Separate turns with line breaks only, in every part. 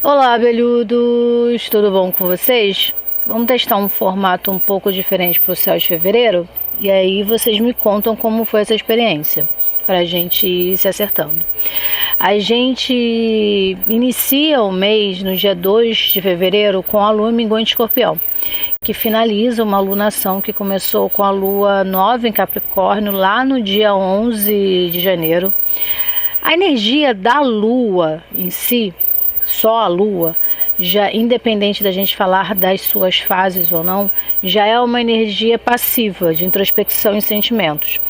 Olá, abelhudos! Tudo bom com vocês? Vamos testar um formato um pouco diferente para o céu de fevereiro? E aí vocês me contam como foi essa experiência, para a gente ir se acertando. A gente inicia o mês no dia 2 de fevereiro com a lua minguante Escorpião, que finaliza uma lunação que começou com a lua nova em Capricórnio lá no dia 11 de janeiro. A energia da lua em si, só a lua, já independente da gente falar das suas fases ou não, já é uma energia passiva de introspecção e sentimentos.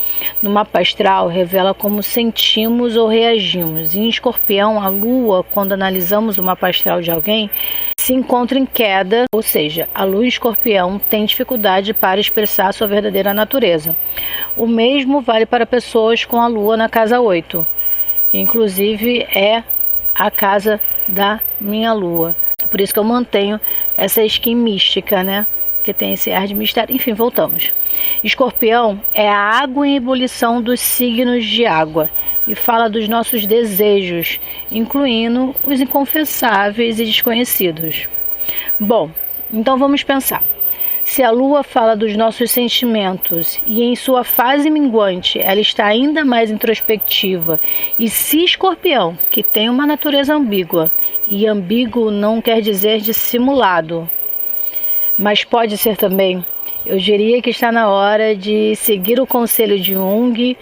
No mapa astral, revela como sentimos ou reagimos. Em Escorpião, a lua, quando analisamos o mapa astral de alguém, se encontra em queda, ou seja, a lua em Escorpião tem dificuldade para expressar sua verdadeira natureza. O mesmo vale para pessoas com a lua na casa 8, que inclusive é a casa da minha lua. Por isso que eu mantenho essa skin mística, né? Que tem esse ar de mistério. Enfim, voltamos. Escorpião é a água em ebulição dos signos de água e fala dos nossos desejos, incluindo os inconfessáveis e desconhecidos. Bom, então vamos pensar. Se a lua fala dos nossos sentimentos e em sua fase minguante ela está ainda mais introspectiva, e se Escorpião, que tem uma natureza ambígua, e ambíguo não quer dizer dissimulado, mas pode ser também, eu diria que está na hora de seguir o conselho de Jung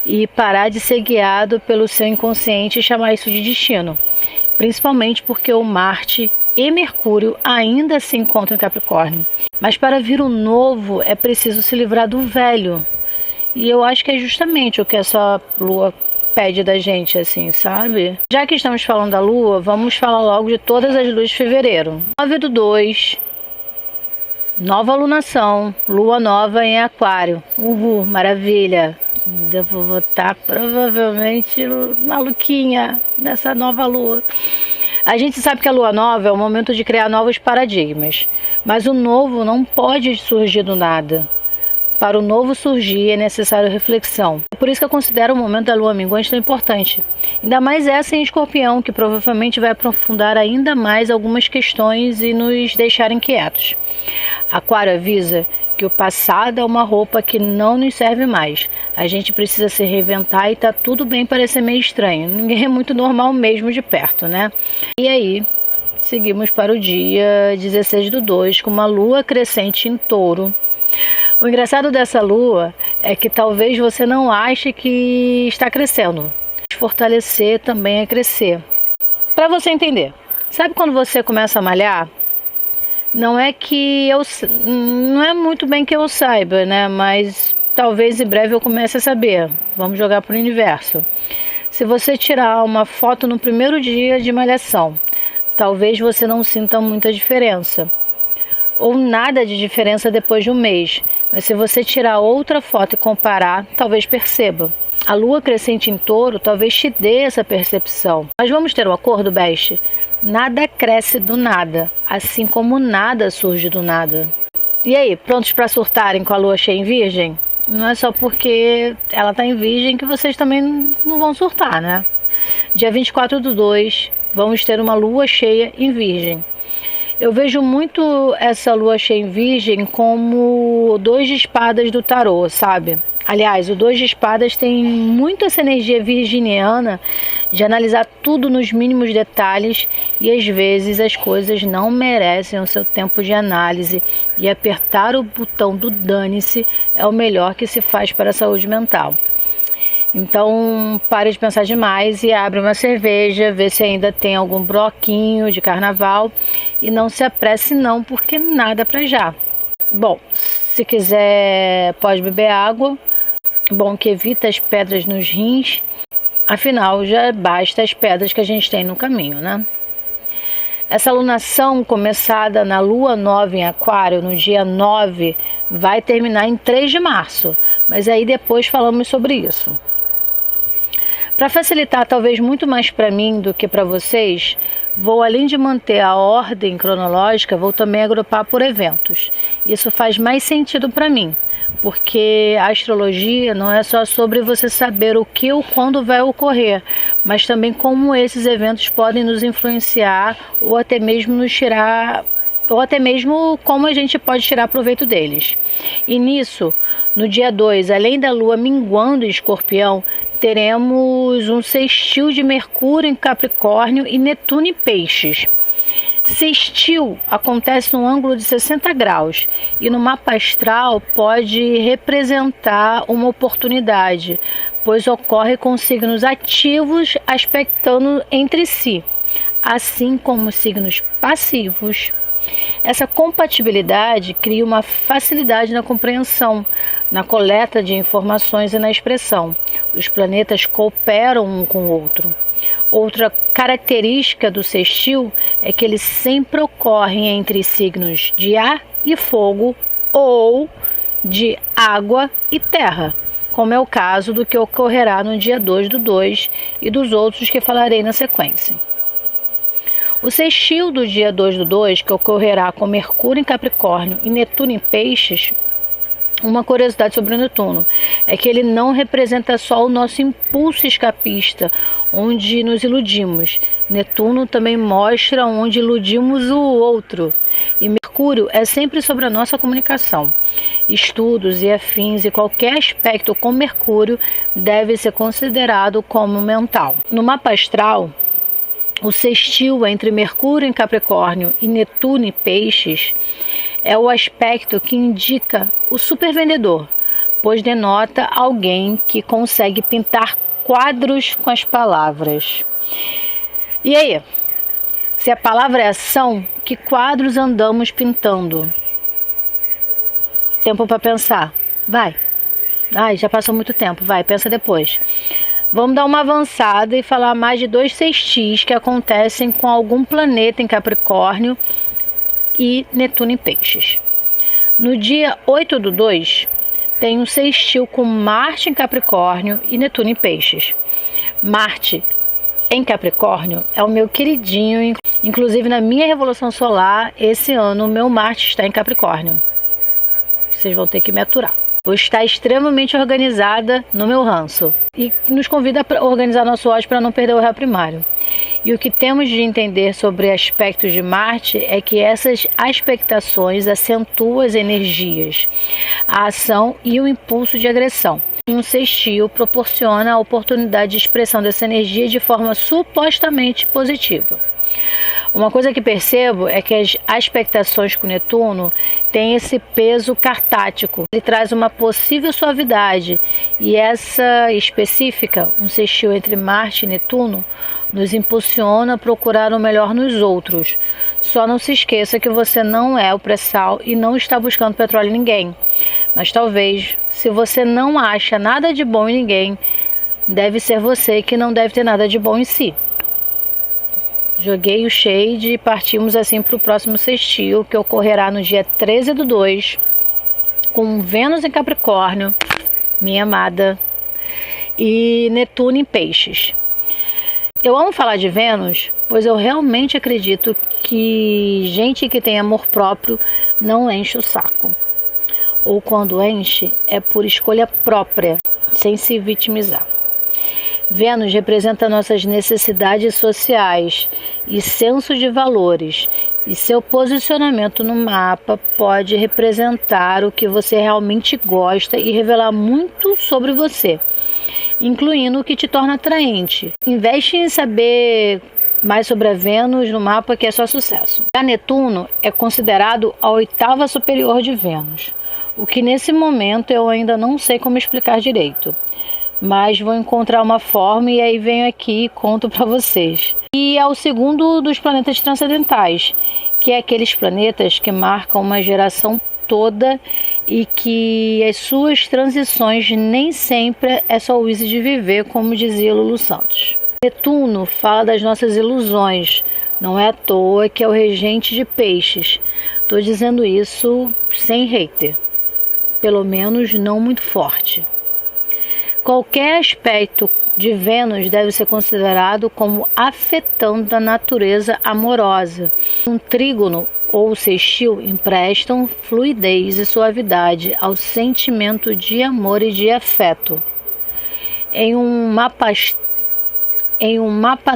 e parar de ser guiado pelo seu inconsciente e chamar isso de destino, principalmente porque o Marte e Mercúrio ainda se encontram em Capricórnio. Mas para vir o novo é preciso se livrar do velho. E eu acho que é justamente o que essa lua pede da gente, assim, sabe? Já que estamos falando da lua, vamos falar logo de todas as luas de fevereiro. 9/2, nova lunação, lua nova em Aquário. Uhul, maravilha! Eu vou estar provavelmente maluquinha nessa nova lua. A gente sabe que a lua nova é o momento de criar novos paradigmas, mas o novo não pode surgir do nada. Para o novo surgir é necessário reflexão. É por isso que eu considero o momento da lua minguante tão importante. Ainda mais essa em Escorpião, que provavelmente vai aprofundar ainda mais algumas questões e nos deixar inquietos. Aquário avisa que o passado é uma roupa que não nos serve mais. A gente precisa se reinventar e tá tudo bem parecer meio estranho. Ninguém é muito normal mesmo de perto, né? E aí, seguimos para o dia 16/2 com uma lua crescente em Touro. O engraçado dessa lua é que talvez você não ache que está crescendo. Fortalecer também é crescer. Para você entender, sabe quando você começa a malhar? Não é muito bem que eu saiba, né? Mas talvez em breve eu comece a saber. Vamos jogar para o universo. Se você tirar uma foto no primeiro dia de malhação, talvez você não sinta muita diferença. Ou nada de diferença depois de um mês. Mas se você tirar outra foto e comparar, talvez perceba. A lua crescente em Touro talvez te dê essa percepção. Mas vamos ter um acordo, Beste? Nada cresce do nada, assim como nada surge do nada. E aí, prontos para surtarem com a lua cheia em Virgem? Não é só porque ela está em Virgem que vocês também não vão surtar, né? Dia 24/2, vamos ter uma lua cheia em Virgem. Eu vejo muito essa lua cheia em Virgem como 2 de espadas do tarô, sabe? Aliás, o 2 de espadas tem muito essa energia virginiana de analisar tudo nos mínimos detalhes e às vezes as coisas não merecem o seu tempo de análise e apertar o botão do dane-se é o melhor que se faz para a saúde mental. Então, pare de pensar demais e abre uma cerveja, vê se ainda tem algum bloquinho de carnaval e não se apresse não, porque nada para já. Bom, se quiser pode beber água. Bom que evita as pedras nos rins, afinal já basta as pedras que a gente tem no caminho, né? Essa lunação começada na lua nova em Aquário, no dia 9, vai terminar em 3 de março, mas aí depois falamos sobre isso. Para facilitar talvez muito mais para mim do que para vocês, vou, além de manter a ordem cronológica, vou também agrupar por eventos. Isso faz mais sentido para mim, porque a astrologia não é só sobre você saber o que ou quando vai ocorrer, mas também como esses eventos podem nos influenciar ou até mesmo nos tirar, ou até mesmo como a gente pode tirar proveito deles. E nisso, no dia 2, além da Lua minguando em Escorpião, teremos um sextil de Mercúrio em Capricórnio e Netuno em Peixes. Sextil acontece num ângulo de 60 graus e no mapa astral pode representar uma oportunidade, pois ocorre com signos ativos aspectando entre si, assim como signos passivos. Essa compatibilidade cria uma facilidade na compreensão, na coleta de informações e na expressão. Os planetas cooperam um com o outro. Outra característica do sextil é que eles sempre ocorrem entre signos de ar e fogo ou de água e terra, como é o caso do que ocorrerá no dia 2/2 e dos outros que falarei na sequência. O sextil do dia 2/2, que ocorrerá com Mercúrio em Capricórnio e Netuno em Peixes, uma curiosidade sobre o Netuno é que ele não representa só o nosso impulso escapista, onde nos iludimos. Netuno também mostra onde iludimos o outro. E Mercúrio é sempre sobre a nossa comunicação. Estudos e afins e qualquer aspecto com Mercúrio deve ser considerado como mental. No mapa astral, o sextil entre Mercúrio em Capricórnio e Netuno em Peixes é o aspecto que indica o supervendedor, pois denota alguém que consegue pintar quadros com as palavras. E aí, se a palavra é ação, que quadros andamos pintando? Tempo para pensar. Vai. Ai, já passou muito tempo. Vai, pensa depois. Vamos dar uma avançada e falar mais de 2 sextis que acontecem com algum planeta em Capricórnio e Netuno em Peixes. No dia 8/2, tem um sextil com Marte em Capricórnio e Netuno em Peixes. Marte em Capricórnio é o meu queridinho, inclusive na minha revolução solar, esse ano o meu Marte está em Capricórnio. Vocês vão ter que me aturar. Vou estar extremamente organizada no meu ranço e nos convida a organizar nosso ódio para não perder o réu primário. E o que temos de entender sobre aspectos de Marte é que essas aspectações acentuam as energias, a ação e o impulso de agressão. E um sextil proporciona a oportunidade de expressão dessa energia de forma supostamente positiva. Uma coisa que percebo é que as aspectações com Netuno têm esse peso cartático. Ele traz uma possível suavidade e essa específica, um sextil entre Marte e Netuno, nos impulsiona a procurar o melhor nos outros. Só não se esqueça que você não é o pré-sal e não está buscando petróleo em ninguém. Mas talvez, se você não acha nada de bom em ninguém, deve ser você que não deve ter nada de bom em si. Joguei o shade e partimos assim para o próximo sextil, que ocorrerá no dia 13/2, com Vênus em Capricórnio, minha amada, e Netuno em Peixes. Eu amo falar de Vênus, pois eu realmente acredito que gente que tem amor próprio não enche o saco. Ou quando enche, é por escolha própria, sem se vitimizar. Vênus representa nossas necessidades sociais e senso de valores, e seu posicionamento no mapa pode representar o que você realmente gosta e revelar muito sobre você, incluindo o que te torna atraente. Investe em saber mais sobre a Vênus no mapa, que é só sucesso. A Netuno é considerado a 8ª superior de Vênus, o que nesse momento eu ainda não sei como explicar direito. Mas vou encontrar uma forma e aí venho aqui e conto para vocês. E é o segundo dos planetas transcendentais, que é aqueles planetas que marcam uma geração toda e que as suas transições nem sempre é só o easy de viver, como dizia Lulu Santos. Netuno fala das nossas ilusões, não é à toa que é o regente de Peixes. Estou dizendo isso sem hater, pelo menos não muito forte. Qualquer aspecto de Vênus deve ser considerado como afetando a natureza amorosa. Um trígono ou sextil emprestam fluidez e suavidade ao sentimento de amor e de afeto. Em um mapa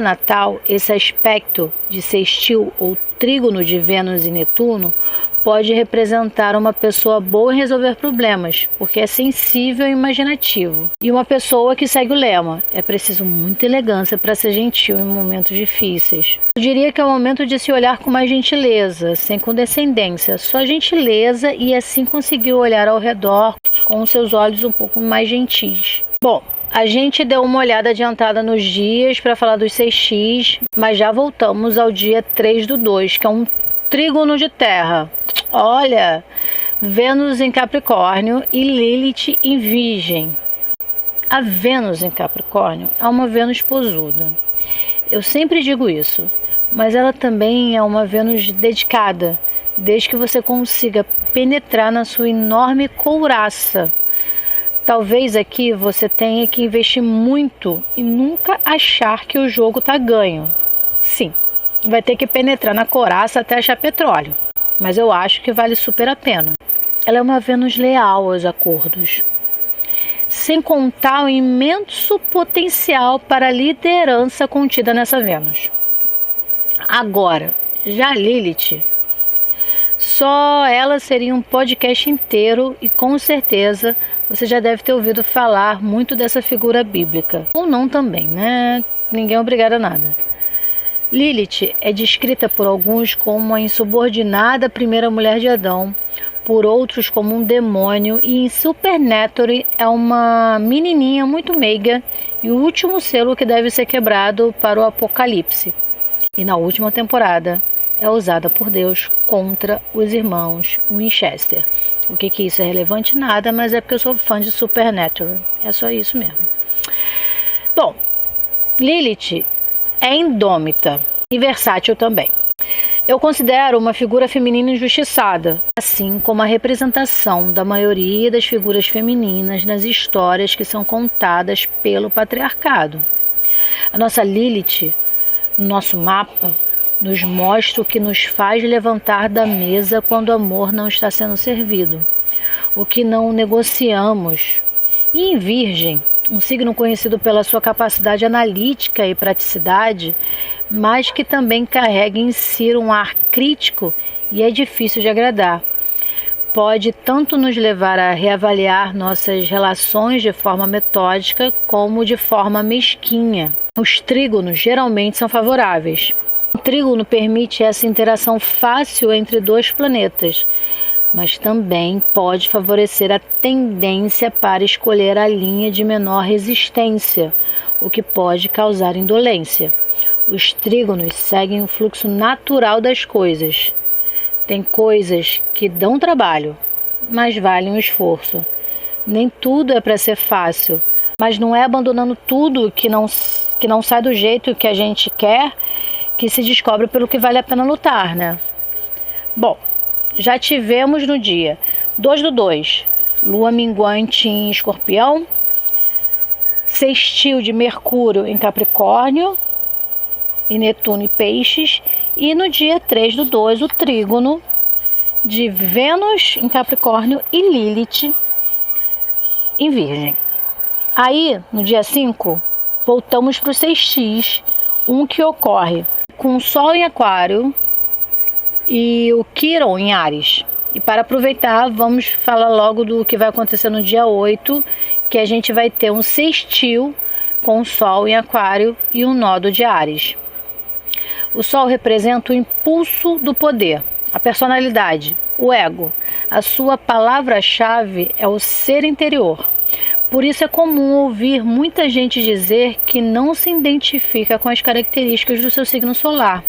natal, esse aspecto de sextil ou trígono de Vênus e Netuno pode representar uma pessoa boa em resolver problemas, porque é sensível e imaginativo. E uma pessoa que segue o lema: é preciso muita elegância para ser gentil em momentos difíceis. Eu diria que é o momento de se olhar com mais gentileza, sem condescendência, só gentileza, e assim conseguir olhar ao redor com os seus olhos um pouco mais gentis. Bom, a gente deu uma olhada adiantada nos dias para falar dos 6x, mas já voltamos ao dia 3/2, que é um trígono de terra. Olha, Vênus em Capricórnio e Lilith em Virgem. A Vênus em Capricórnio é uma Vênus posuda. Eu sempre digo isso, mas ela também é uma Vênus dedicada, desde que você consiga penetrar na sua enorme couraça. Talvez aqui você tenha que investir muito e nunca achar que o jogo está ganho. Sim, vai ter que penetrar na couraça até achar petróleo, mas eu acho que vale super a pena. Ela é uma Vênus leal aos acordos, sem contar o imenso potencial para a liderança contida nessa Vênus. Agora, já Lilith, só ela seria um podcast inteiro e com certeza você já deve ter ouvido falar muito dessa figura bíblica. Ou não também, né? Ninguém é obrigado a nada. Lilith é descrita por alguns como a insubordinada primeira mulher de Adão, por outros como um demônio, e em Supernatural é uma menininha muito meiga e o último selo que deve ser quebrado para o apocalipse. E na última temporada é usada por Deus contra os irmãos Winchester. O que isso é relevante? Nada, mas é porque eu sou fã de Supernatural. É só isso mesmo. Bom, Lilith é indômita e versátil também. Eu considero uma figura feminina injustiçada, assim como a representação da maioria das figuras femininas nas histórias que são contadas pelo patriarcado. A nossa Lilith, no nosso mapa, nos mostra o que nos faz levantar da mesa quando o amor não está sendo servido, o que não negociamos. E em Virgem, um signo conhecido pela sua capacidade analítica e praticidade, mas que também carrega em si um ar crítico e é difícil de agradar. Pode tanto nos levar a reavaliar nossas relações de forma metódica, como de forma mesquinha. Os trígonos geralmente são favoráveis. O trígono permite essa interação fácil entre dois planetas, mas também pode favorecer a tendência para escolher a linha de menor resistência, o que pode causar indolência. Os trígonos seguem o fluxo natural das coisas. Tem coisas que dão trabalho, mas valem o esforço. Nem tudo é para ser fácil, mas não é abandonando tudo que não sai do jeito que a gente quer que se descobre pelo que vale a pena lutar, né? Bom, já tivemos no dia 2/2, lua minguante em Escorpião, sextil de Mercúrio em Capricórnio e Netuno em Peixes, e no dia 3/2 o trígono de Vênus em Capricórnio e Lilith em Virgem. Aí, no dia 5, voltamos para o 6x, um que ocorre com o Sol em Aquário e o Quiron em Áries. E para aproveitar, vamos falar logo do que vai acontecer no dia 8, que a gente vai ter um sextil com o Sol em Aquário e um nodo de Áries. O Sol representa o impulso do poder, a personalidade, o ego. A sua palavra-chave é o ser interior. Por isso é comum ouvir muita gente dizer que não se identifica com as características do seu signo solar.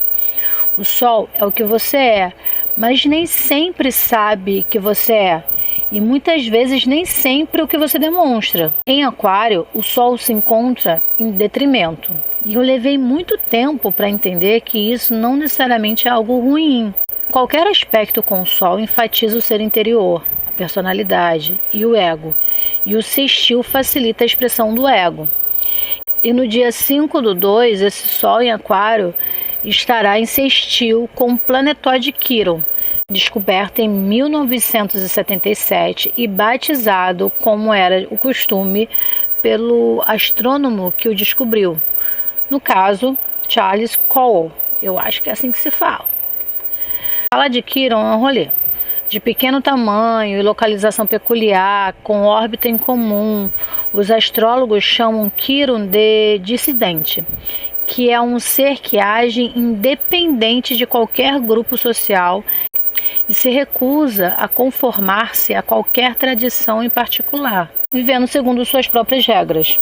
O Sol é o que você é, mas nem sempre sabe que você é, e muitas vezes nem sempre o que você demonstra. Em Aquário, o Sol se encontra em detrimento, e eu levei muito tempo para entender que isso não necessariamente é algo ruim. Qualquer aspecto com o Sol enfatiza o ser interior, a personalidade e o ego, e o sextil facilita a expressão do ego. E no dia 5/2, esse Sol em Aquário estará em sextil com o planetóide Quiron, descoberto em 1977 e batizado, como era o costume, pelo astrônomo que o descobriu. No caso, Charles Cole. Eu acho que é assim que se fala. Fala de Quiron é um rolê. De pequeno tamanho e localização peculiar, com órbita incomum, os astrólogos chamam Quiron de dissidente, que é um ser que age independente de qualquer grupo social e se recusa a conformar-se a qualquer tradição em particular, vivendo segundo suas próprias regras.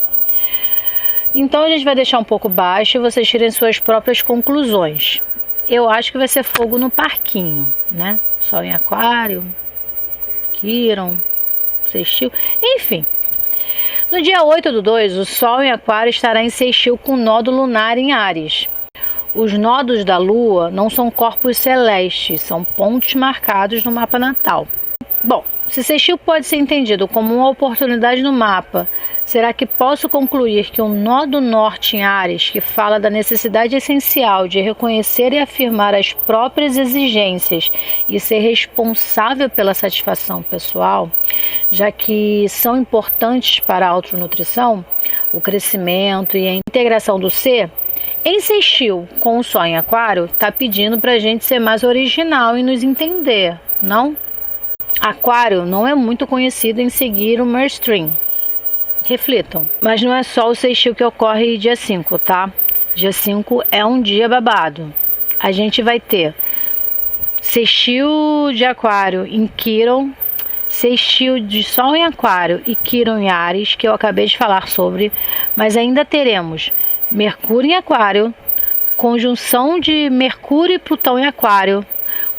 Então a gente vai deixar um pouco baixo e vocês tirem suas próprias conclusões. Eu acho que vai ser fogo no parquinho, né? Sol em Aquário, Quiron, sextil, enfim. No dia 8/2, o Sol em Aquário estará em sextil com nodo lunar em Áries. Os nodos da Lua não são corpos celestes, são pontos marcados no mapa natal. Bom, se sextil pode ser entendido como uma oportunidade no mapa, será que posso concluir que o nó do norte em Áries, que fala da necessidade essencial de reconhecer e afirmar as próprias exigências e ser responsável pela satisfação pessoal, já que são importantes para a autonutrição, o crescimento e a integração do ser, em sextil com o Sol em Aquário, está pedindo para a gente ser mais original e nos entender, não? Aquário não é muito conhecido em seguir o mainstream. Reflitam. Mas não é só o sextil que ocorre dia 5, tá? Dia 5 é um dia babado. A gente vai ter sextil de Aquário em Quiron, sextil de Sol em Aquário e Quiron em Áries, que eu acabei de falar sobre, mas ainda teremos Mercúrio em Aquário, conjunção de Mercúrio e Plutão em Aquário,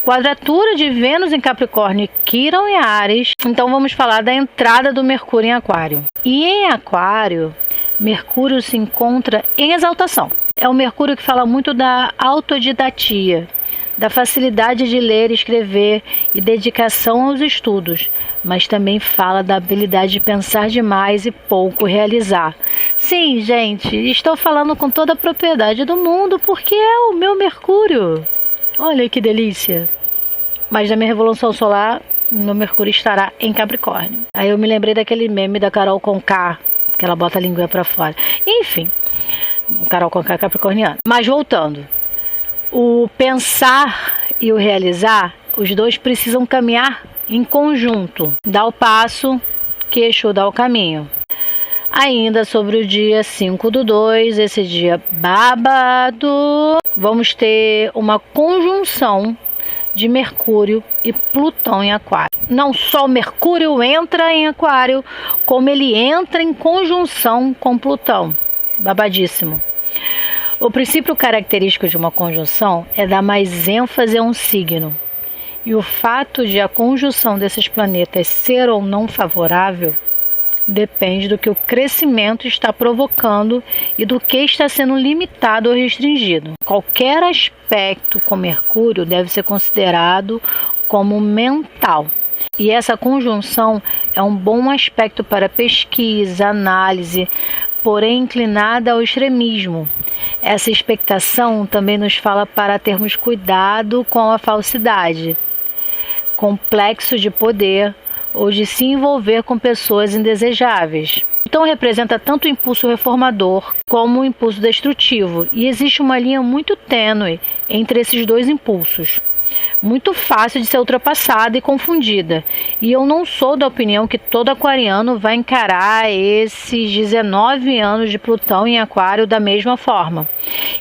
quadratura de Vênus em Capricórnio e Quiron em Áries. Então vamos falar da entrada do Mercúrio em Aquário. E em Aquário, Mercúrio se encontra em exaltação. É o Mercúrio que fala muito da autodidatia, da facilidade de ler e escrever e dedicação aos estudos, mas também fala da habilidade de pensar demais e pouco realizar. Sim, gente, estou falando com toda a propriedade do mundo porque é o meu Mercúrio. Olha que delícia! Mas na minha revolução solar, meu Mercúrio estará em Capricórnio. Aí eu me lembrei daquele meme da Carol Conká, que ela bota a língua para fora. Enfim, Carol Conká é capricorniana. Mas voltando, o pensar e o realizar, os dois precisam caminhar em conjunto. Dá o passo, que Exu dá o caminho. Ainda sobre o dia 5/2, esse dia babado, vamos ter uma conjunção de Mercúrio e Plutão em Aquário. Não só Mercúrio entra em Aquário, como ele entra em conjunção com Plutão. Babadíssimo. O princípio característico de uma conjunção é dar mais ênfase a um signo. E o fato de a conjunção desses planetas ser ou não favorável depende do que o crescimento está provocando e do que está sendo limitado ou restringido. Qualquer aspecto com Mercúrio deve ser considerado como mental. E essa conjunção é um bom aspecto para pesquisa, análise, porém inclinada ao extremismo. Essa expectação também nos fala para termos cuidado com a falsidade, complexo de poder, ou de se envolver com pessoas indesejáveis. Então representa tanto o impulso reformador como o impulso destrutivo, e existe uma linha muito tênue entre esses dois impulsos, muito fácil de ser ultrapassada e confundida. E eu não sou da opinião que todo aquariano vai encarar esses 19 anos de Plutão em Aquário da mesma forma.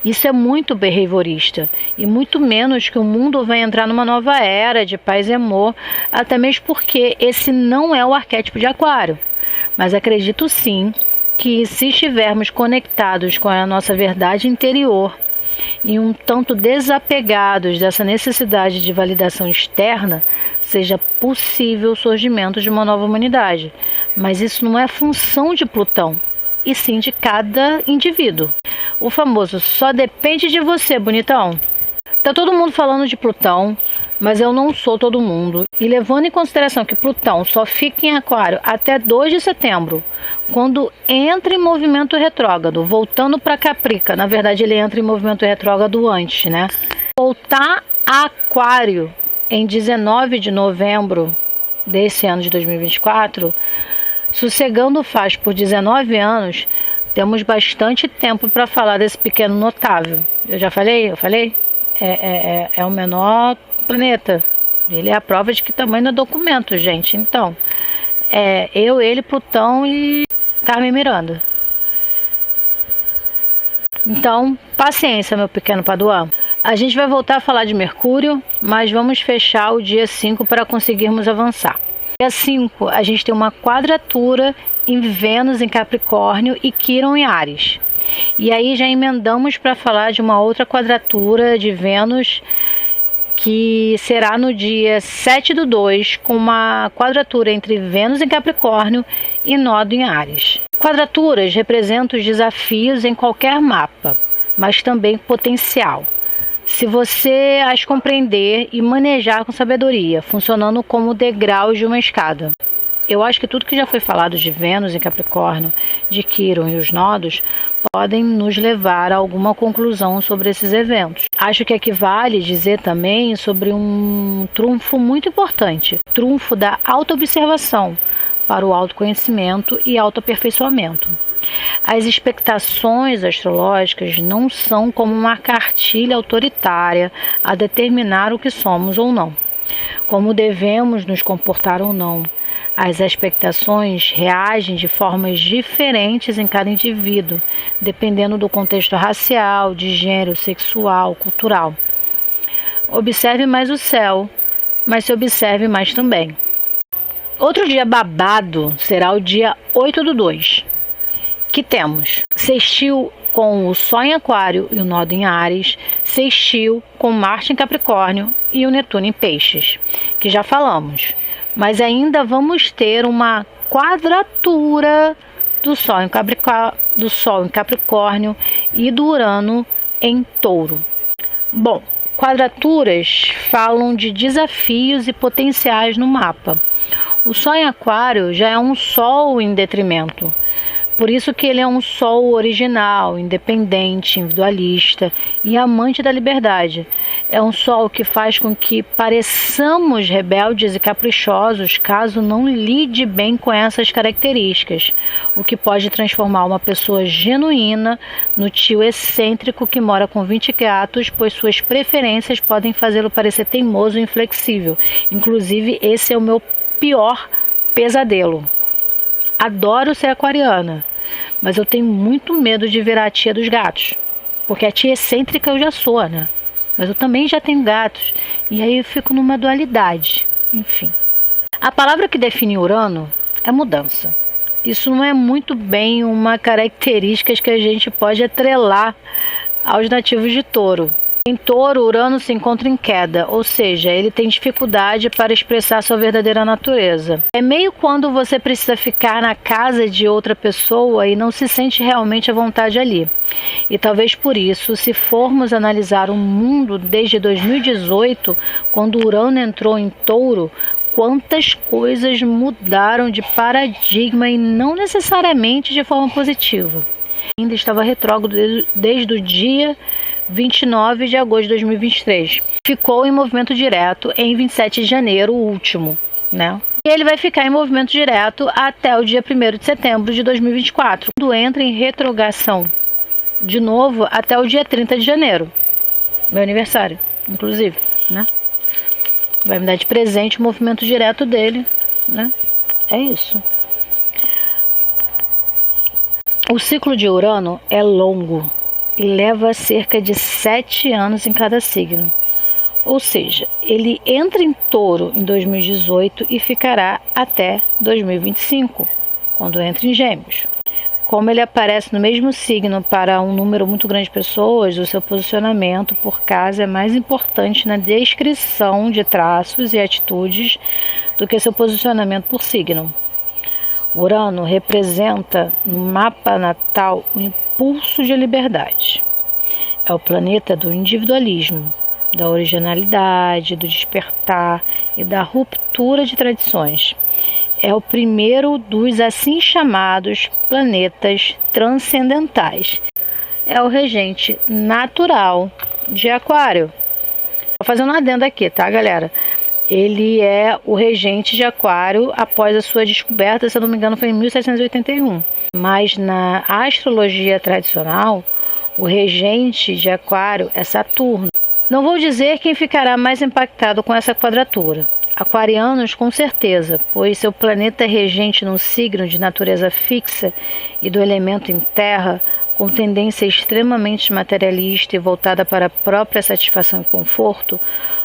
Isso é muito behaviorista, e muito menos que o mundo vai entrar numa nova era de paz e amor, até mesmo porque esse não é o arquétipo de Aquário. Mas acredito sim que, se estivermos conectados com a nossa verdade interior e um tanto desapegados dessa necessidade de validação externa, seja possível o surgimento de uma nova humanidade. Mas isso não é função de Plutão, e sim de cada indivíduo. O famoso só depende de você, bonitão. Tá todo mundo falando de Plutão, Mas eu não sou todo mundo. E levando em consideração que Plutão só fica em Aquário até 2 de setembro, quando entra em movimento retrógrado, voltando para Caprica, na verdade ele entra em movimento retrógrado antes, né? Voltar a Aquário em 19 de novembro desse ano de 2024, sossegando faz por 19 anos, temos bastante tempo para falar desse pequeno notável. Eu falei? É o menor planeta. Ele é a prova de que tamanho não é documento, gente. Então, eu, ele, Plutão e Carmen Miranda. Então, paciência, meu pequeno Paduan. A gente vai voltar a falar de Mercúrio, mas vamos fechar o dia 5 para conseguirmos avançar. Dia 5, a gente tem uma quadratura em Vênus em Capricórnio e Quirón em Áries. E aí já emendamos para falar de uma outra quadratura de Vênus que será no dia 7/2, com uma quadratura entre Vênus em Capricórnio e Nodo em Áries. Quadraturas representam os desafios em qualquer mapa, mas também potencial, se você as compreender e manejar com sabedoria, funcionando como degraus de uma escada. Eu acho que tudo que já foi falado de Vênus em Capricórnio, de Quirón e os nodos, podem nos levar a alguma conclusão sobre esses eventos. Acho que aqui vale dizer também sobre um trunfo muito importante, trunfo da autoobservação para o autoconhecimento e autoaperfeiçoamento. As expectações astrológicas não são como uma cartilha autoritária a determinar o que somos ou não, como devemos nos comportar ou não. As expectações reagem de formas diferentes em cada indivíduo, dependendo do contexto racial, de gênero, sexual, cultural. Observe mais o céu, mas se observe mais também. Outro dia babado será o dia 8/2, que temos sextil com o Sol em Aquário e o Nodo em Áries, sextil com Marte em Capricórnio e o Netuno em Peixes, que já falamos. Mas ainda vamos ter uma quadratura do Sol em Capricórnio e do Urano em Touro. Bom, quadraturas falam de desafios e potenciais no mapa. O Sol em Aquário já é um Sol em detrimento. Por isso que ele é um Sol original, independente, individualista e amante da liberdade. É um Sol que faz com que pareçamos rebeldes e caprichosos caso não lide bem com essas características, o que pode transformar uma pessoa genuína no tio excêntrico que mora com 20 gatos, pois suas preferências podem fazê-lo parecer teimoso e inflexível. Inclusive, esse é o meu pior pesadelo. Adoro ser aquariana, mas eu tenho muito medo de virar a tia dos gatos, porque a tia excêntrica eu já sou, né? Mas eu também já tenho gatos, e aí eu fico numa dualidade, enfim. A palavra que define Urano é mudança. Isso não é muito bem uma característica que a gente pode atrelar aos nativos de Touro. Em Touro, Urano se encontra em queda, ou seja, ele tem dificuldade para expressar sua verdadeira natureza. É meio quando você precisa ficar na casa de outra pessoa e não se sente realmente à vontade ali. E talvez por isso, se formos analisar o mundo desde 2018, quando Urano entrou em Touro, quantas coisas mudaram de paradigma e não necessariamente de forma positiva. Ainda estava retrógrado desde o dia 29 de agosto de 2023. Ficou em movimento direto em 27 de janeiro, o último, né? E ele vai ficar em movimento direto até o dia 1º de setembro de 2024, quando entra em retrogradação de novo até o dia 30 de janeiro. Meu aniversário, inclusive, né? Vai me dar de presente o movimento direto dele, né? É isso. O ciclo de Urano é longo e leva cerca de 7 anos em cada signo. Ou seja, ele entra em Touro em 2018 e ficará até 2025, quando entra em Gêmeos. Como ele aparece no mesmo signo para um número muito grande de pessoas, o seu posicionamento por casa é mais importante na descrição de traços e atitudes do que seu posicionamento por signo. Urano representa no mapa natal o impulso de liberdade. É o planeta do individualismo, da originalidade, do despertar e da ruptura de tradições. É o primeiro dos assim chamados planetas transcendentais. É o regente natural de Aquário. Vou fazer um adendo aqui, tá, galera? Ele é o regente de Aquário após a sua descoberta, se eu não me engano, foi em 1781. Mas na astrologia tradicional, o regente de Aquário é Saturno. Não vou dizer quem ficará mais impactado com essa quadratura. Aquarianos, com certeza, pois seu planeta é regente num signo de natureza fixa e do elemento em terra, com tendência extremamente materialista e voltada para a própria satisfação e conforto,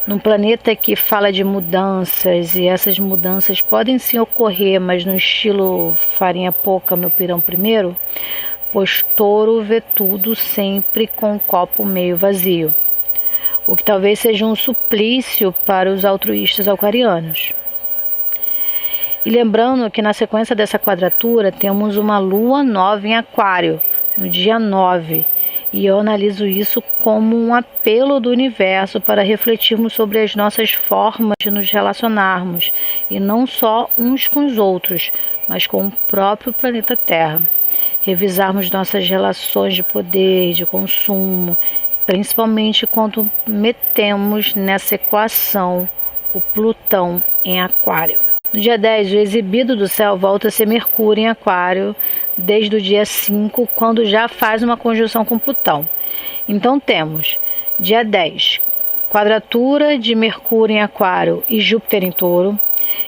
num planeta que fala de mudanças, e essas mudanças podem sim ocorrer, mas no estilo farinha pouca, meu pirão primeiro, pois Touro vê tudo sempre com o copo meio vazio, o que talvez seja um suplício para os altruístas aquarianos. E lembrando que na sequência dessa quadratura temos uma lua nova em Aquário, no dia 9, e eu analiso isso como um apelo do universo para refletirmos sobre as nossas formas de nos relacionarmos, e não só uns com os outros, mas com o próprio planeta Terra. Revisarmos nossas relações de poder, de consumo, principalmente quando metemos nessa equação o Plutão em Aquário. No dia 10, o exibido do céu volta a ser Mercúrio em Aquário, desde o dia 5, quando já faz uma conjunção com Plutão. Então temos, dia 10, quadratura de Mercúrio em Aquário e Júpiter em Touro.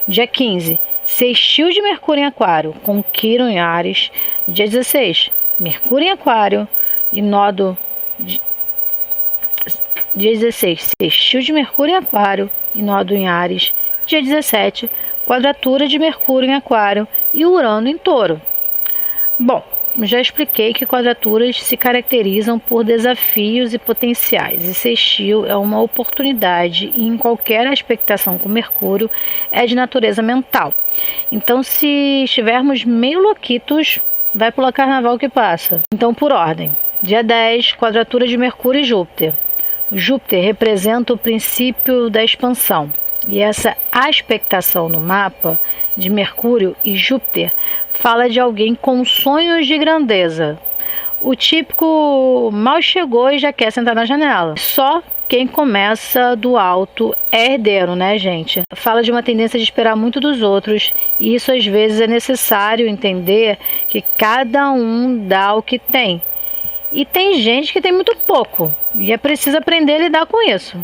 Dia 15, sextil de Mercúrio em Aquário com Quirón em Áries. Dia 16, Mercúrio em Aquário e nódo... Dia 16, sextil de Mercúrio em Aquário e nódo em Áries. Dia 17, quadratura de Mercúrio em Aquário e Urano em Touro. Bom, já expliquei que quadraturas se caracterizam por desafios e potenciais, e sextil é uma oportunidade, e em qualquer aspectação com Mercúrio é de natureza mental. Então, se estivermos meio louquitos, vai pular carnaval que passa. Então, por ordem. Dia 10, quadratura de Mercúrio e Júpiter. Júpiter representa o princípio da expansão. E essa aspectação no mapa de Mercúrio e Júpiter fala de alguém com sonhos de grandeza. O típico mal chegou e já quer sentar na janela. Só quem começa do alto é herdeiro, né, gente? Fala de uma tendência de esperar muito dos outros, e isso às vezes é necessário entender que cada um dá o que tem. E tem gente que tem muito pouco, e é preciso aprender a lidar com isso.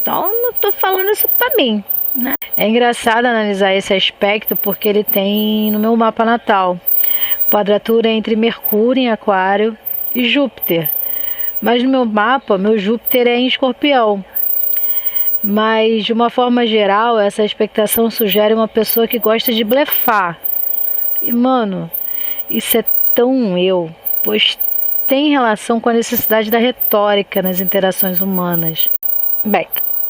Então, não estou falando isso para mim, né? É engraçado analisar esse aspecto porque ele tem no meu mapa natal quadratura entre Mercúrio em Aquário e Júpiter. Mas no meu mapa, meu Júpiter é em Escorpião. Mas, de uma forma geral, essa expectação sugere uma pessoa que gosta de blefar. E, mano, isso é tão eu, pois tem relação com a necessidade da retórica nas interações humanas. Bem,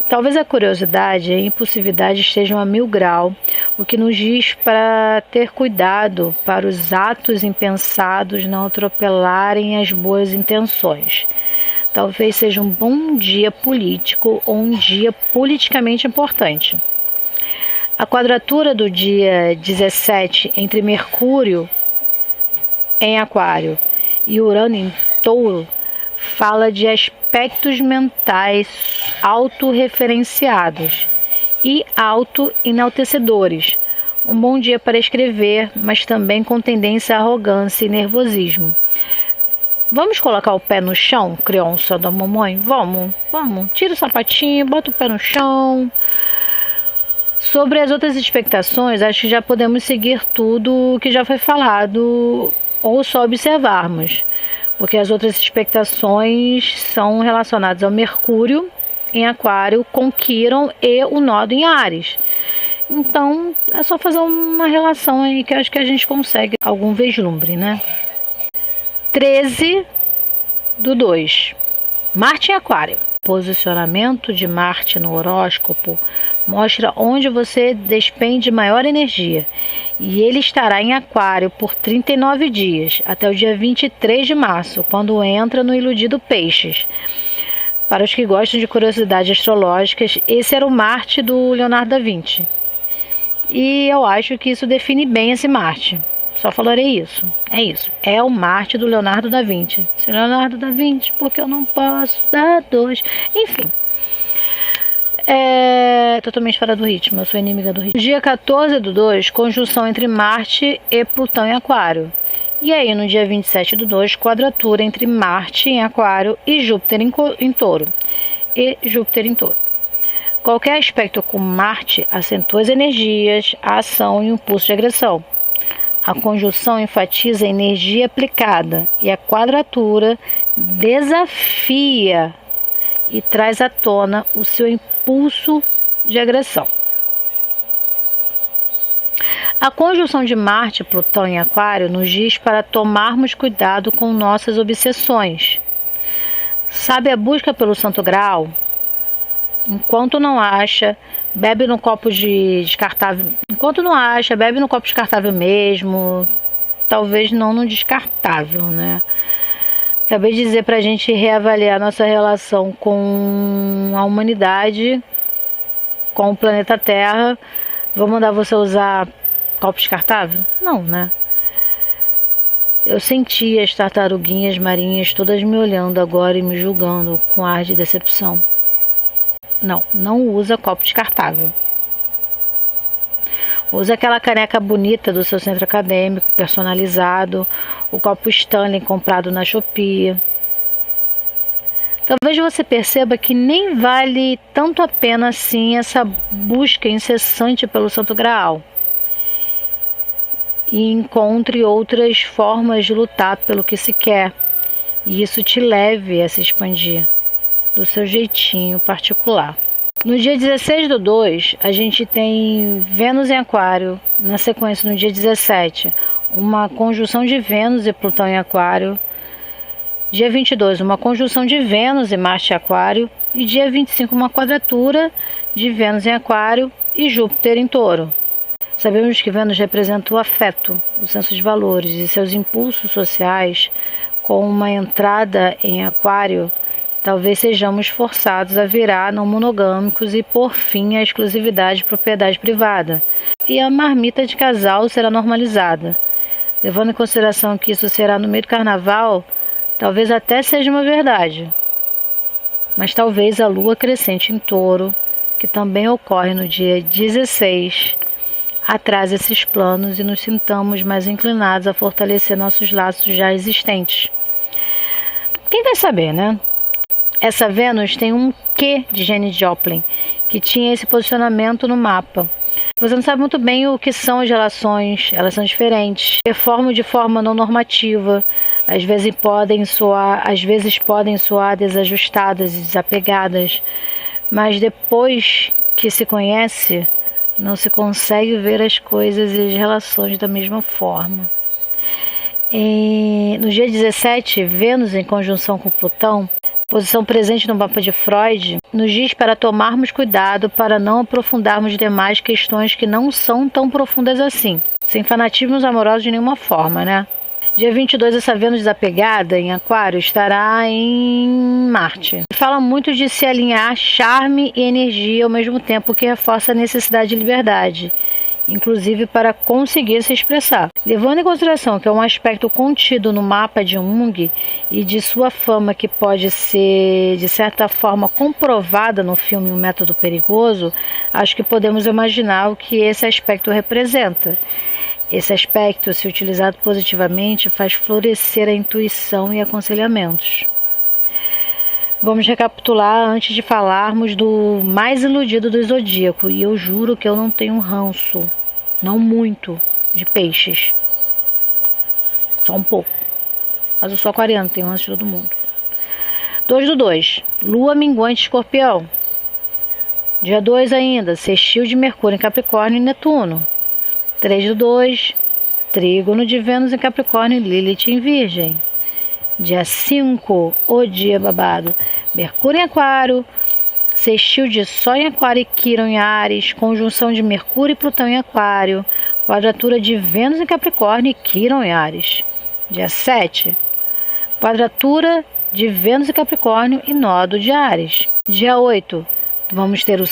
talvez a curiosidade e a impulsividade estejam a 1000 graus, o que nos diz para ter cuidado para os atos impensados não atropelarem as boas intenções. Talvez seja um bom dia político ou um dia politicamente importante. A quadratura do dia 17 entre Mercúrio em Aquário e Urano em Touro fala de aspectos mentais autorreferenciados e auto-enaltecedores. Um bom dia para escrever, mas também com tendência à arrogância e nervosismo. Vamos colocar o pé no chão, criança da mamãe? Vamos. Tira o sapatinho, bota o pé no chão. Sobre as outras expectações, acho que já podemos seguir tudo o que já foi falado ou só observarmos, porque as outras expectações são relacionadas ao Mercúrio em Aquário com Quirón e o nódo em Áries. Então, é só fazer uma relação aí que eu acho que a gente consegue algum vislumbre, né? 13/2. Marte em Aquário. Posicionamento de Marte no horóscopo mostra onde você despende maior energia, e ele estará em Aquário por 39 dias, até o dia 23 de março, quando entra no iludido Peixes. Para os que gostam de curiosidades astrológicas, esse era o Marte do Leonardo da Vinci. E eu acho que isso define bem esse Marte. Só falarei isso. É isso. É o Marte do Leonardo da Vinci. Se Leonardo da Vinci, porque eu não posso dar dois. Enfim. É totalmente fora do ritmo. Eu sou inimiga do ritmo. Dia 14/2, conjunção entre Marte e Plutão em Aquário. E aí, no dia 27/2, quadratura entre Marte em Aquário e Júpiter em Touro. Qualquer aspecto com Marte acentua as energias, a ação e o impulso de agressão. A conjunção enfatiza a energia aplicada e a quadratura desafia e traz à tona o seu impulso de agressão. A conjunção de Marte e Plutão em Aquário nos diz para tomarmos cuidado com nossas obsessões. Sabe a busca pelo Santo Graal? Enquanto não acha, bebe no copo descartável. Enquanto não acha, bebe no copo descartável mesmo. Talvez não no descartável, né? Acabei de dizer para a gente reavaliar nossa relação com a humanidade, com o planeta Terra. Vou mandar você usar copo descartável? Não, né? Eu senti as tartaruguinhas marinhas todas me olhando agora e me julgando com ar de decepção. Não usa copo descartável. Usa aquela caneca bonita do seu centro acadêmico, personalizado, o copo Stanley comprado na Shopee. Talvez você perceba que nem vale tanto a pena assim essa busca incessante pelo Santo Graal. E encontre outras formas de lutar pelo que se quer. E isso te leve a se expandir do seu jeitinho particular. No dia 16/2, a gente tem Vênus em Aquário. Na sequência, no dia 17, uma conjunção de Vênus e Plutão em Aquário. Dia 22, uma conjunção de Vênus e Marte em Aquário. E dia 25, uma quadratura de Vênus em Aquário e Júpiter em Touro. Sabemos que Vênus representa o afeto, o senso de valores e seus impulsos sociais. Com uma entrada em Aquário, talvez sejamos forçados a virar não monogâmicos e, por fim, a exclusividade de propriedade privada. E a marmita de casal será normalizada. Levando em consideração que isso será no meio do carnaval, talvez até seja uma verdade. Mas talvez a lua crescente em Touro, que também ocorre no dia 16, atrase esses planos e nos sintamos mais inclinados a fortalecer nossos laços já existentes. Quem vai saber, né? Essa Vênus tem um quê de Janis Joplin, que tinha esse posicionamento no mapa. Você não sabe muito bem o que são as relações, elas são diferentes, performam de forma não normativa, às vezes podem soar desajustadas e desapegadas, mas depois que se conhece, não se consegue ver as coisas e as relações da mesma forma. No dia 17, Vênus em conjunção com Plutão, posição presente no mapa de Freud, nos diz para tomarmos cuidado para não aprofundarmos demais questões que não são tão profundas assim, sem fanatismos amorosos de nenhuma forma, né? Dia 22, essa Vênus desapegada em Aquário estará em Marte. Fala muito de se alinhar charme e energia ao mesmo tempo, que reforça a necessidade de liberdade, inclusive para conseguir se expressar. Levando em consideração que é um aspecto contido no mapa de Jung e de sua fama que pode ser, de certa forma, comprovada no filme O Método Perigoso, acho que podemos imaginar o que esse aspecto representa. Esse aspecto, se utilizado positivamente, faz florescer a intuição e aconselhamentos. Vamos recapitular antes de falarmos do mais iludido do zodíaco. E eu juro que eu não tenho ranço, não muito, de peixes. Só um pouco. Mas eu sou aquariano, tenho ranço de todo mundo. 2/2, Lua minguante Escorpião. Dia 2 ainda, sextil de Mercúrio em Capricórnio e Netuno. 3/2, trígono de Vênus em Capricórnio e Lilith em Virgem. Dia 5, o dia babado, Mercúrio em Aquário, sextil de Sol em Aquário e Quirón em Áries, conjunção de Mercúrio e Plutão em Aquário, quadratura de Vênus em Capricórnio e Quirón em Áries. Dia 7, quadratura de Vênus em Capricórnio e Nodo de Áries. Dia 8, vamos ter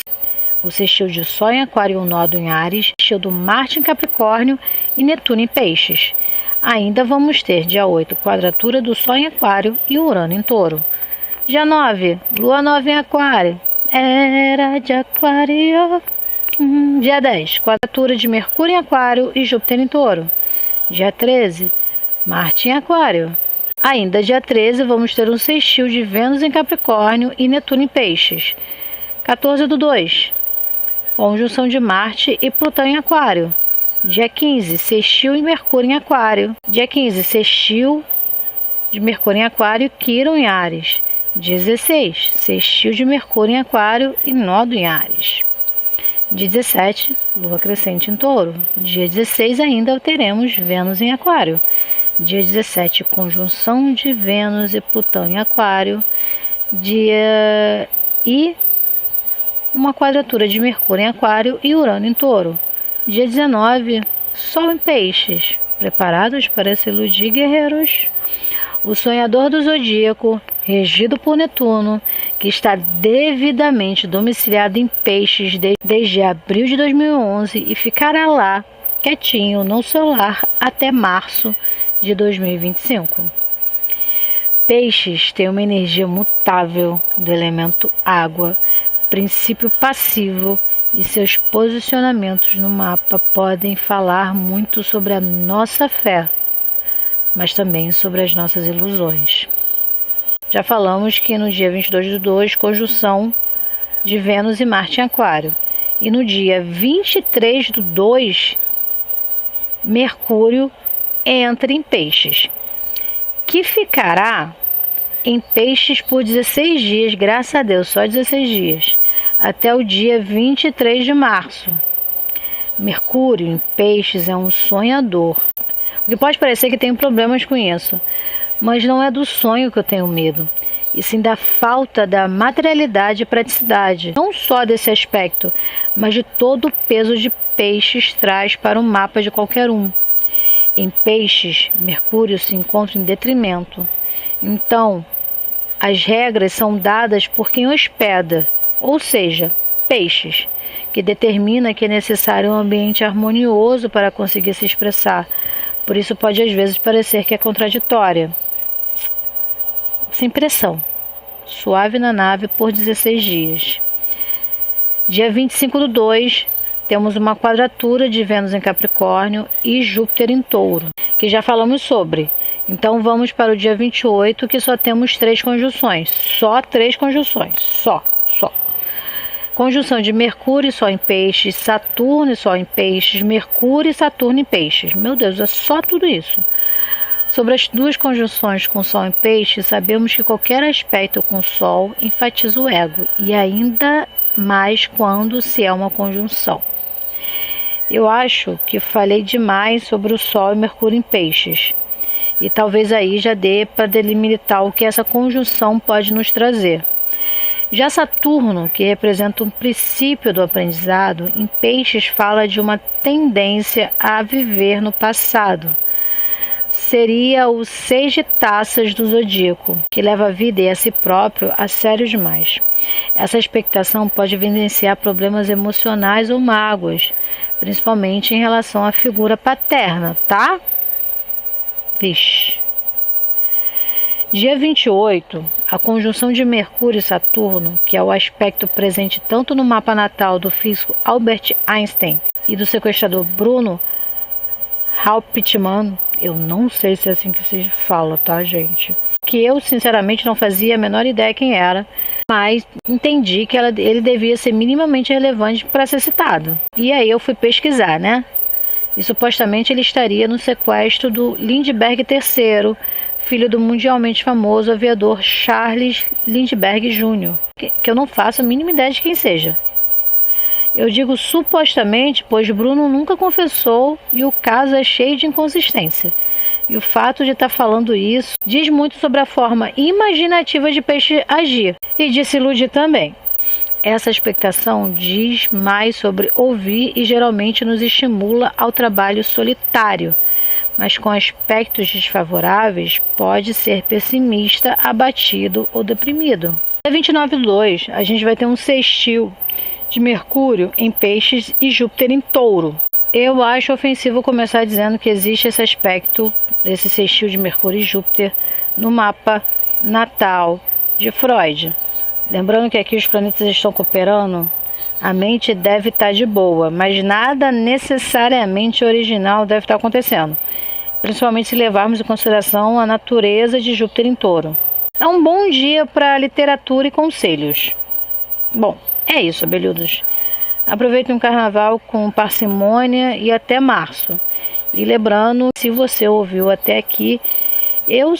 o sextil de Sol em Aquário e o Nodo em Áries, sextil do Marte em Capricórnio e Netuno em Peixes. Ainda vamos ter, dia 8, quadratura do Sol em Aquário e Urano em Touro. Dia 9, Lua nova em Aquário. Era de Aquário. Dia 10, quadratura de Mercúrio em Aquário e Júpiter em Touro. Dia 13, Marte em Aquário. Ainda dia 13, vamos ter um sextil de Vênus em Capricórnio e Netuno em Peixes. 14/2, conjunção de Marte e Plutão em Aquário. Dia 15, sextil e Mercúrio em Aquário. Dia 15, sextil de Mercúrio em Aquário e Quirón em Áries. Dia 16, sextil de Mercúrio em Aquário e Nodo em Áries. Dia 17, Lua crescente em Touro. Dia 16 ainda teremos Vênus em Aquário. Dia 17, conjunção de Vênus e Plutão em Aquário. E uma quadratura de Mercúrio em Aquário e Urano em Touro. Dia 19, Sol em Peixes. Preparados para se iludir, guerreiros? O sonhador do zodíaco, regido por Netuno, que está devidamente domiciliado em Peixes desde abril de 2011 e ficará lá, quietinho, no seu lar, até março de 2025. Peixes tem uma energia mutável do elemento água, princípio passivo, e seus posicionamentos no mapa podem falar muito sobre a nossa fé, mas também sobre as nossas ilusões. Já falamos que no dia 22/2, conjunção de Vênus e Marte em Aquário. E no dia 23/2, Mercúrio entra em Peixes, que ficará em Peixes por 16 dias, graças a Deus, só 16 dias, até o dia 23 de março. Mercúrio em Peixes é um sonhador. O que pode parecer que tenho problemas com isso, mas não é do sonho que eu tenho medo, e sim da falta da materialidade e praticidade, não só desse aspecto, mas de todo o peso de Peixes traz para o mapa de qualquer um. Em Peixes, Mercúrio se encontra em detrimento, então as regras são dadas por quem hospeda, ou seja, Peixes, que determina que é necessário um ambiente harmonioso para conseguir se expressar. Por isso pode às vezes parecer que é contraditória. Sem pressão. Suave na nave por 16 dias. Dia 25/2, temos uma quadratura de Vênus em Capricórnio e Júpiter em Touro, que já falamos sobre. Então vamos para o dia 28, que só temos 3 conjunções. Só 3 conjunções. Só. Conjunção de Mercúrio e Sol em Peixes, Saturno e Sol em Peixes, Mercúrio e Saturno em Peixes. Meu Deus, é só tudo isso. Sobre as 2 conjunções com Sol em Peixes, sabemos que qualquer aspecto com Sol enfatiza o ego, e ainda mais quando se é uma conjunção. Eu acho que falei demais sobre o Sol e Mercúrio em Peixes, e talvez aí já dê para delimitar o que essa conjunção pode nos trazer. Já Saturno, que representa um princípio do aprendizado, em Peixes fala de uma tendência a viver no passado. Seria o 6 de taças do zodíaco, que leva a vida e a si próprio a sério demais. Essa expectação pode evidenciar problemas emocionais ou mágoas, principalmente em relação à figura paterna, tá? Vixe. Dia 28, a conjunção de Mercúrio e Saturno, que é o aspecto presente tanto no mapa natal do físico Albert Einstein e do sequestrador Bruno Hauptmann, eu não sei se é assim que se fala, tá, gente? Que eu, sinceramente, não fazia a menor ideia quem era, mas entendi que ele devia ser minimamente relevante para ser citado. E aí eu fui pesquisar, né? E supostamente ele estaria no sequestro do Lindbergh III, filho do mundialmente famoso aviador Charles Lindbergh Jr., que eu não faço a mínima ideia de quem seja. Eu digo supostamente, pois Bruno nunca confessou e o caso é cheio de inconsistência. E o fato de estar falando isso diz muito sobre a forma imaginativa de Peixe agir e de se iludir também. Essa expectação diz mais sobre ouvir e geralmente nos estimula ao trabalho solitário, mas com aspectos desfavoráveis, pode ser pessimista, abatido ou deprimido. Dia 29/2, a gente vai ter um sextil de Mercúrio em Peixes e Júpiter em Touro. Eu acho ofensivo começar dizendo que existe esse aspecto, esse sextil de Mercúrio e Júpiter, no mapa natal de Freud. Lembrando que aqui os planetas estão cooperando, a mente deve estar de boa, mas nada necessariamente original deve estar acontecendo, principalmente se levarmos em consideração a natureza de Júpiter em Touro. É um bom dia para literatura e conselhos. Bom, é isso, abelhudos. Aproveitem o carnaval com parcimônia e até março. E lembrando, se você ouviu até aqui, eu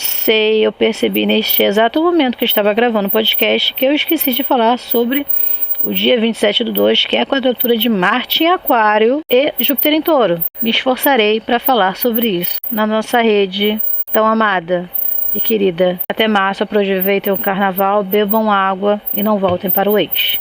percebi neste exato momento que eu estava gravando o podcast que eu esqueci de falar sobre o dia 27/2, que é a quadratura de Marte em Aquário e Júpiter em Touro. Me esforçarei para falar sobre isso na nossa rede tão amada e querida. Até março, aproveitem o carnaval, bebam água e não voltem para o ex.